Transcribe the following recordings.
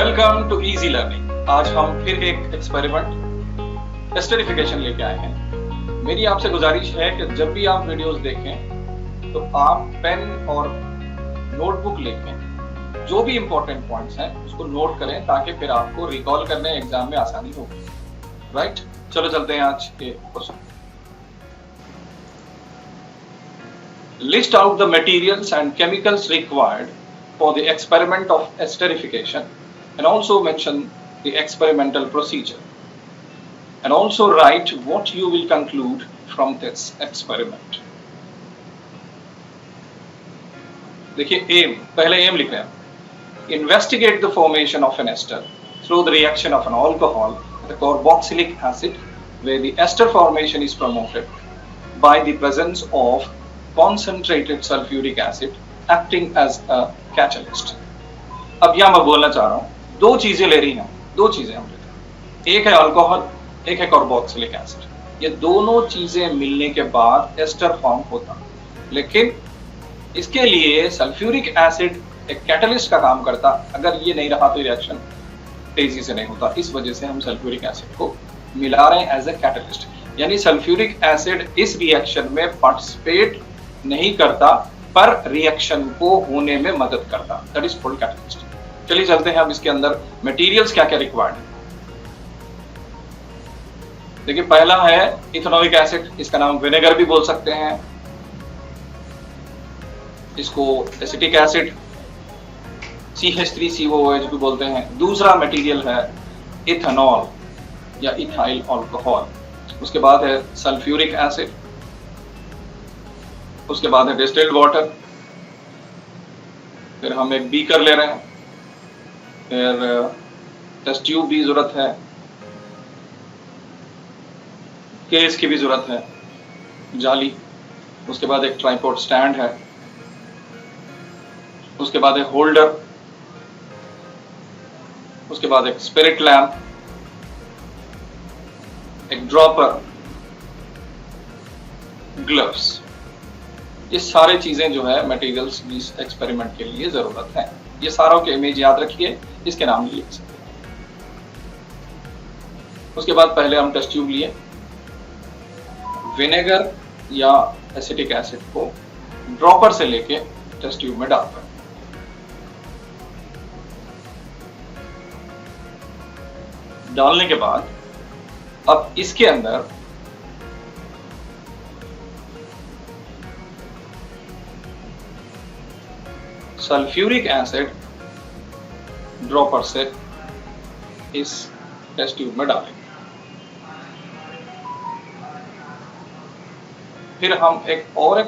Welcome to easy learning. आज हम फिर एक एक्सपेरिमेंट एस्टरिफिकेशन लेके आए हैं। मेरी आपसे गुजारिश है कि जब भी आप वीडियोस देखें तो आप पेन और नोटबुक लेके जो भी इंपॉर्टेंट पॉइंट्स हैं उसको नोट करें ताकि फिर आपको रिकॉल करने एग्जाम में आसानी हो। राइट, चलो चलते हैं आज के question. List out the materials and chemicals required for the experiment of esterification and also mention the experimental procedure and also write what you will conclude from this experiment. देखिए M, पहले M लिख रहे हैं। Investigate the formation of an ester through the reaction of an alcohol with a carboxylic acid where the ester formation is promoted by the presence of concentrated sulfuric acid acting as a catalyst। अब यहां मैं बोलना चाह रहा हूं, दो चीजें ले रही हैं, दो चीजें हम लेते हैं, एक है अल्कोहल, एक है कार्बोक्सिलिक एसिड। ये दोनों चीजें मिलने के बाद एस्टर फॉर्म होता, लेकिन इसके लिए सल्फ्यूरिक एसिड एक कैटलिस्ट का काम करता। अगर ये नहीं रहा तो रिएक्शन तेजी से नहीं होता, इस वजह से हम सल्फ्यूरिक एसिड को मिला रहे हैं एज ए कैटलिस्ट। यानी सल्फ्यूरिक एसिड इस रिएक्शन में पार्टिसिपेट नहीं करता पर रिएक्शन को होने में मदद करता, दैट इज कॉल्ड कैटलिस्ट। चलिए चलते हैं अब इसके अंदर मटेरियल्स क्या क्या रिक्वायर्ड है। देखिए पहला है इथेनोइक एसिड, इसका नाम विनेगर भी बोल सकते हैं, इसको एसिटिक एसिड CH3COOH भी बोलते हैं। दूसरा मटेरियल है इथेनॉल या इथाइल अल्कोहल, उसके बाद है सल्फ्यूरिक एसिड, उसके बाद है डिस्टिल्ड वाटर, फिर हम एक बीकर ले रहे हैं, फिर टेस्ट ट्यूब की जरूरत है, केस की भी जरूरत है, जाली, उसके बाद एक ट्राइपॉड स्टैंड है, उसके बाद एक होल्डर, उसके बाद एक स्पिरिट लैम्प, एक ड्रॉपर, ग्लव्स। ये सारे चीजें जो है मटेरियल्स इस एक्सपेरिमेंट के लिए जरूरत है। ये सारों के इमेज याद रखिए, इसके नाम लिख सकते हैं। उसके बाद पहले हम टेस्ट ट्यूब लिए, विनेगर या एसिटिक एसिड को ड्रॉपर से लेके टेस्ट ट्यूब में डालते हैं। डालने के बाद अब इसके अंदर सल्फ्यूरिक एसिड ड्रॉपर से इस टेस्ट ट्यूब में डालेंगे। फिर हम एक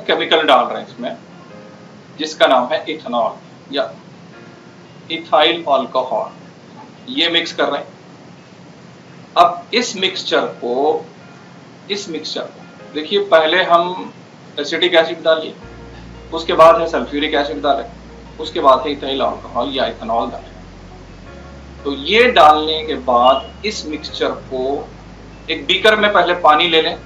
केमिकल डाल रहे हैं इसमें, जिसका नाम है इथेनॉल या इथाइल अल्कोहल। ये मिक्स कर रहे हैं। अब इस मिक्सचर को देखिए पहले हम एसिटिक एसिड डालिए, उसके बाद है सल्फ्यूरिक एसिड डालें, उसके बाद है इथाइल अल्कोहल या इथेनॉल डालें। तो ये डालने के बाद इस मिक्सचर को एक बीकर में पहले पानी ले लें,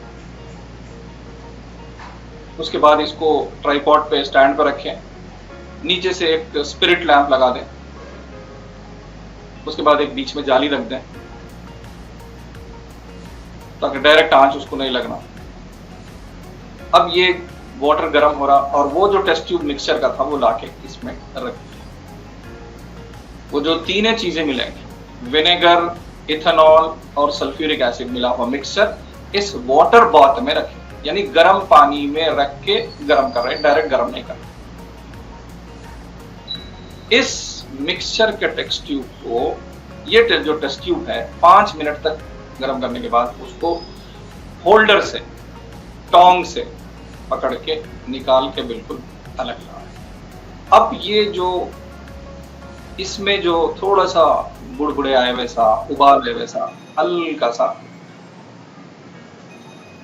उसके बाद इसको ट्राइपॉड पे स्टैंड पर रखें, नीचे से एक स्पिरिट लैंप लगा दें, उसके बाद एक बीच में जाली रख दें ताकि डायरेक्ट आंच उसको नहीं लगना। अब ये वाटर गर्म हो रहा और वो जो टेस्ट ट्यूब मिक्सचर का था वो लाके इसमें रख दिया। वो जो तीनों चीजें मिलेंगी, विनेगर, इथेनॉल और सल्फ्यूरिक एसिड मिला हुआ मिक्सचर, इस वाटर बाथ में रखें, यानी गर्म पानी में रख के गर्म कर रहे हैं, डायरेक्ट गर्म नहीं कर रहे। इस मिक्सचर के टेस्ट ट्यूब को, ये जो टेस्ट ट्यूब है 5 मिनट तक गर्म करने के बाद उसको होल्डर से, टोंग से पकड़ के निकाल के बिल्कुल अलग ला। अब ये जो इसमें जो थोड़ा सा बुड़बुड़े आए वैसा, उबाल है वैसा, हल्का सा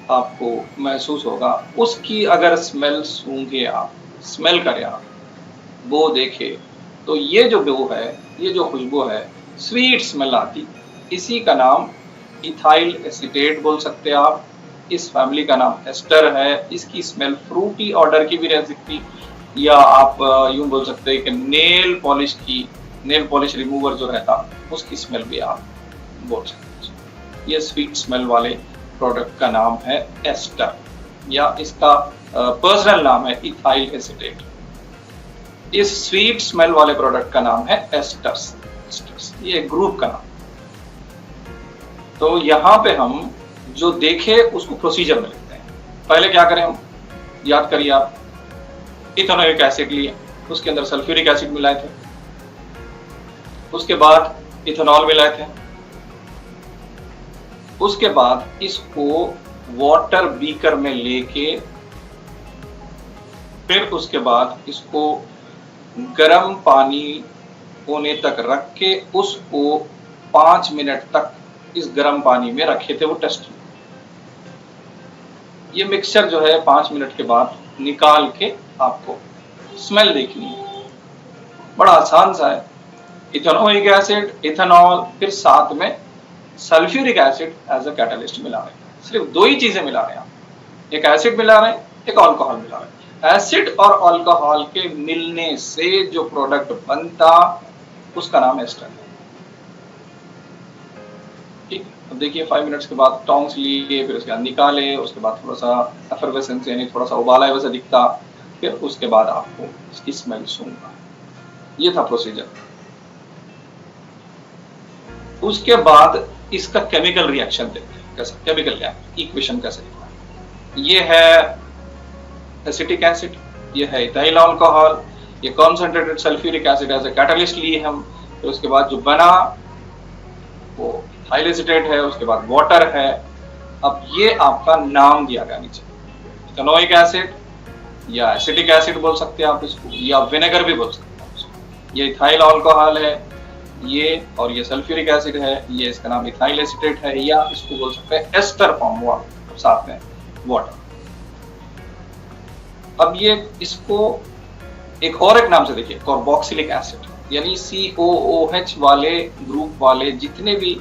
आपको महसूस होगा, उसकी अगर स्मेल सूंघे आप, स्मेल करें आप, वो देखे तो ये जो बो है, ये जो खुशबू है, स्वीट स्मेल आती, इसी का नाम इथाइल एसीटेट बोल सकते हैं आप। इस फैमिली का नाम एस्टर है। इसकी स्मेल फ्रूटी ऑर्डर की भी रह सकती, या आप यूं बोल सकते हैं कि नेल पॉलिश की नेल पॉलिश रिमूवर जो रहता उसकी स्मेल भी आप बोल सकते हैं। ये स्वीट स्मेल वाले प्रोडक्ट का नाम है एस्टर, या इसका पर्सनल नाम है इथाइल एसीटेट। इस स्वीट स्मेल वाले प्रोडक्ट का नाम है एस्टर्स। ये ग्रुप का नाम। तो यहां पे हम जो देखे उसको प्रोसीजर में लिखते हैं। पहले क्या करें हम, याद करिए आप, इथेनोइक एसिड लिए, उसके अंदर सल्फ्यूरिक एसिड मिलाए थे, उसके बाद इथेनॉल मिलाए थे, उसके बाद इसको वाटर बीकर में लेके फिर उसके बाद इसको गर्म पानी होने तक रख के उसको 5 मिनट तक इस गर्म पानी में रखे थे वो टेस्ट। ये मिक्सचर जो है 5 मिनट के बाद निकाल के आपको स्मेल देखनी है। बड़ा आसान सा है। इथेनोइक एसिड, इथेनॉल, फिर साथ में sulphuric acid as a catalyst मिला रहे हैं। सिर्फ दो ही चीजें मिला रहे हैं आप, एक एसिड मिला रहे हैं, एक अल्कोहल मिला रहे हैं। एसिड और अल्कोहल के मिलने से जो प्रोडक्ट बनता उसका नाम एस्टर है। ठीक, अब देखिए 5 मिनट्स के बाद टोंग्स लिए, फिर उसके बाद निकाले, उसके बाद थोड़ा सा एफरवेसेंस यानी थोड़ा सा उबाला है वैसा दिखता, फिर उसके बाद आपको इसकी स्मेल सूंघना। ये था प्रोसीजर। उसके बाद इसका केमिकल रिएक्शन देखते हैं, कैसा केमिकल रिएक्शन, इक्वेशन कैसे लिखना है। ये है एसिटिक एसिड, ये है इथाइल अल्कोहल, ये concentrated sulphuric acid as a catalyst लिए हम, फिर उसके बाद जो बना वो इथाइल एसीटेट है, उसके बाद वाटर है। अब ये आपका नाम दिया गया नीचे, इथेनोइक एसिड या एसिटिक एसिड बोल सकते हैं आप इसको, या विनेगर भी बोल सकते हैं इसको। ये इथाइल अल्कोहल है, ये और ये सल्फ्यूरिक एसिड है, ये इसका नाम इथाइल एसीटेट है, या इसको बोल सकते हैं एस्टर फॉर्म हुआ साथ में वाटर। अब ये इसको एक और एक नाम से देखिए, कार्बोक्सिलिक एसिड, यानी COOH वाले ग्रुप वाले जितने भी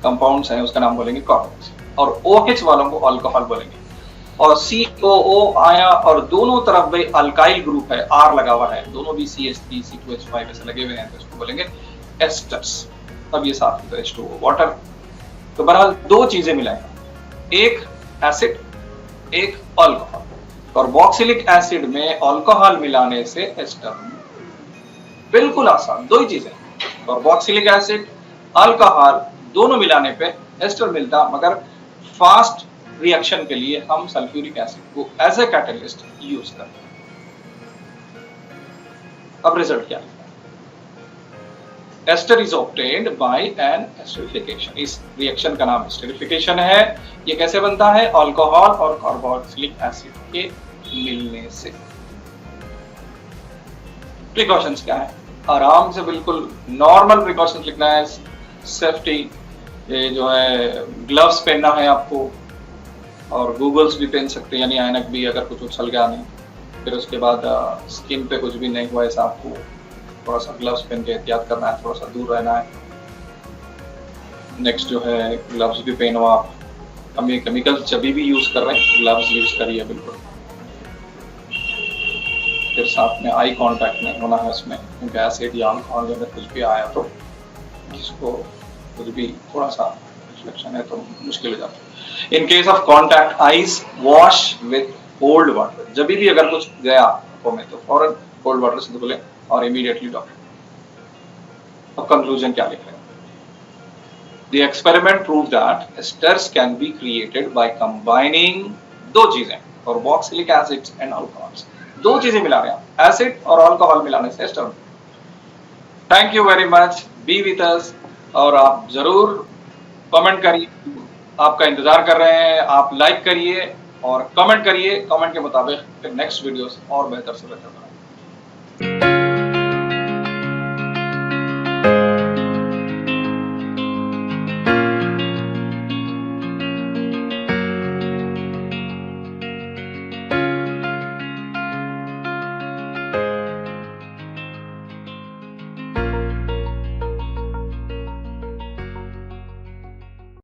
कंपाउंड्स हैं उसका नाम बोलेंगे कार्बोक्सिल, और OH वालों को अल्कोहल बोलेंगे। और COO आया और दोनों तरफ भाई अल्काइल ग्रुप है, R लगा हुआ है, दोनों भी CH3 C2H5 ऐसे लगे हुए हैं, तो इसको बोलेंगे एस्टर्स। अब ये साथ में H2O वाटर। तो बहरहाल दो चीजें मिलाएंगे, एक एसिड, एक अल्कोहल। कार्बोक्सिलिक एसिड में अल्कोहल मिलाने से एस्टर, बिल्कुल आसान, दो ही चीजें, कार्बोक्सिलिक एसिड, अल्कोहल, दोनों मिलाने पे एस्टर मिलता, मगर फास्ट रिएक्शन के लिए हम सल्फ्यूरिक एसिड को एज ए कैटलिस्ट यूज करते हैं। अब रिजल्ट क्या है? Ester is obtained by an esterification. इस रिएक्शन का नाम एस्टरिफिकेशन है। ये कैसे बनता है? अल्कोहल और कार्बोक्सिलिक एसिड के मिलने से। प्रिकॉशंस क्या है? आराम से बिल्कुल नॉर्मल प्रिकॉशंस लिखना है। सेफ्टी, ये जो है ग्लव्स पहनना है आपको, और गूगल्स भी पहन सकते हैं, यानी ऐनक भी, अगर कुछ उछल गया नहीं। फिर उसके बाद स्किन पे कुछ भी नहीं हुआ ऐसा आपको थोड़ा सा ग्लव्स पहन के एहतियात करना है, थोड़ा सा दूर रहना है। नेक्स्ट जो है ग्लव्स भी पहनो आप। हम ये केमिकल्स जब भी यूज कर रहे हैं ग्लव्स यूज करिए बिल्कुल। फिर साथ में आई कांटेक्ट नहीं होना है उसमें, क्योंकि एसिड या अल्कोहल अगर कुछ भी आया तो जिसको कुछ भी थोड़ा सा रिफ्लेक्शन है तो मुश्किल हो जाता है। In case of contact eyes, wash with cold water. जब भी अगर कुछ गया आंखों में तो फौरन कोल्ड वाटर से धुले और इमीडिएटली डॉक्टर। अब कंक्लूजन क्या लिख रहे हैं? The experiment proved that esters can be created by combining दो चीजें, कार्बोक्सिलिक एसिड्स एंड अल्कोहल्स। दो चीजें मिला रहे हैं, एसिड और अल्कोहल मिलाने से ester. Thank you very much, be with us, और आप जरूर कमेंट करिए, आपका इंतजार कर रहे हैं। आप लाइक करिए और कमेंट करिए, कमेंट के मुताबिक फिर नेक्स्ट वीडियोस और बेहतर से बेहतर बनाएंगे।